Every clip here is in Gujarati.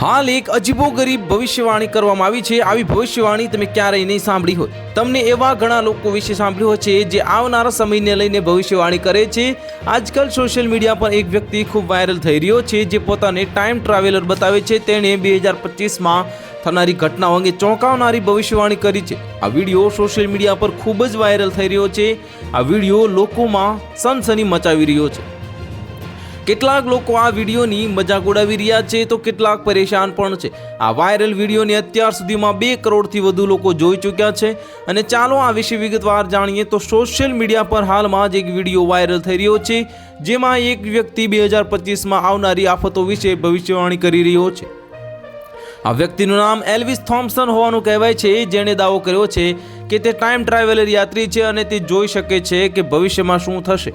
હાલ એક અજીબોગરીબ ભવિષ્યવાણી કરવામાં આવી છે। આવી ભવિષ્યવાણી તમે ક્યારેય નહીં સાંભળી હોય। તમને એવા ઘણા લોકો વિશે સાંભળ્યું છે જે આવનારા સમયને લઈને ભવિષ્યવાણી કરે છે। આજકાલ સોશિયલ મીડિયા પર એક વ્યક્તિ ખૂબ વાયરલ થઈ રહ્યો છે જે પોતાને ટાઈમ ટ્રાવેલર બતાવે છે। તેણે 2025માં થનારી ઘટનાઓ અંગે ચોંકાવનારી ભવિષ્યવાણી કરી છે। આ વિડીયો સોશિયલ મીડિયા પર ખૂબ જ વાયરલ થઈ રહ્યો છે। આ વિડીયો લોકોમાં સનસની મચાવી રહ્યો છે। કેટલાક લોકો આ વિડીયોની મજાક ઉડાવી રહ્યા છે તો કેટલાક પરેશાન પણ છે। આ વાયરલ વિડીયોને અત્યાર સુધીમાં 2 કરોડથી વધુ લોકો જોઈ ચૂક્યા છે। અને ચાલો આ વિશે વિગતવાર જાણીએ તો સોશિયલ મીડિયા પર હાલમાં જ એક વિડીયો વાયરલ થઈ રહ્યો છે જેમાં એક વ્યક્તિ 2025માં આવનારી આફતો વિશે ભવિષ્યવાણી કરી રહ્યો છે। આ વ્યક્તિનું નામ એલ્વિસ થોમ્પસન હોવાનું કહેવાય છે જેણે દાવો કર્યો છે કે તે ટાઈમ ટ્રાવેલર યાત્રી છે અને તે જોઈ શકે છે કે ભવિષ્યમાં શું થશે।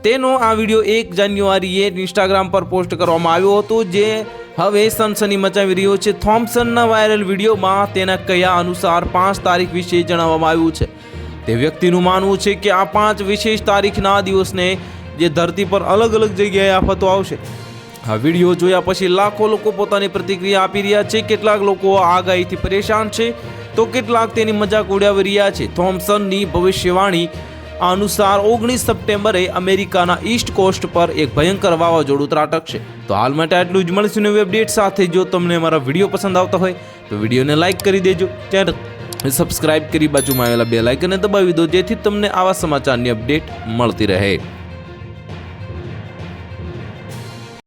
તેનો આ વિડીયો 1 જાન્યુઆરીએ ઇન્સ્ટાગ્રામ પર પોસ્ટ કરવામાં આવ્યો હતો જે હવે સનસની મચાવી રહ્યો છે। થોમ્પસનના વાયરલ વિડીયોમાં તેના કહ્યા અનુસાર 5 તારીખ વિશે જણાવવામાં આવ્યું છે। તે વ્યક્તિનું માનવું છે કે આ 5 વિશેષ તારીખના દિવસને જે ધરતી પર અલગ અલગ જગ્યાએ આફતો આવશે। આ વિડીયો જોયા પછી લાખો લોકો પોતાની પ્રતિક્રિયા આપી રહ્યા છે। કેટલાક લોકો આ આગાહીથી પરેશાન છે તો કેટલાક તેની મજાક ઉડાવી રહ્યા છે। થોમ્પસનની ભવિષ્યવાણી અનુસાર 19 સપ્ટેમ્બરે અમેરિકાના ઈસ્ટ કોસ્ટ પર એક ભયંકર વાવાઝોડું ત્રાટકશે। તો હાલ માટે આટલું જ। મળીશું નવી અપડેટ સાથે। જો તમને અમારા વિડીયો પસંદ આવતા હોય તો વિડીયોને લાઇક કરી દેજો, ચેનલ સબસ્ક્રાઇબ કરી બાજુમાં આવેલા બેલ આઇકનને દબાવી દો જેથી તમને આવા સમાચારની અપડેટ મળતી રહે।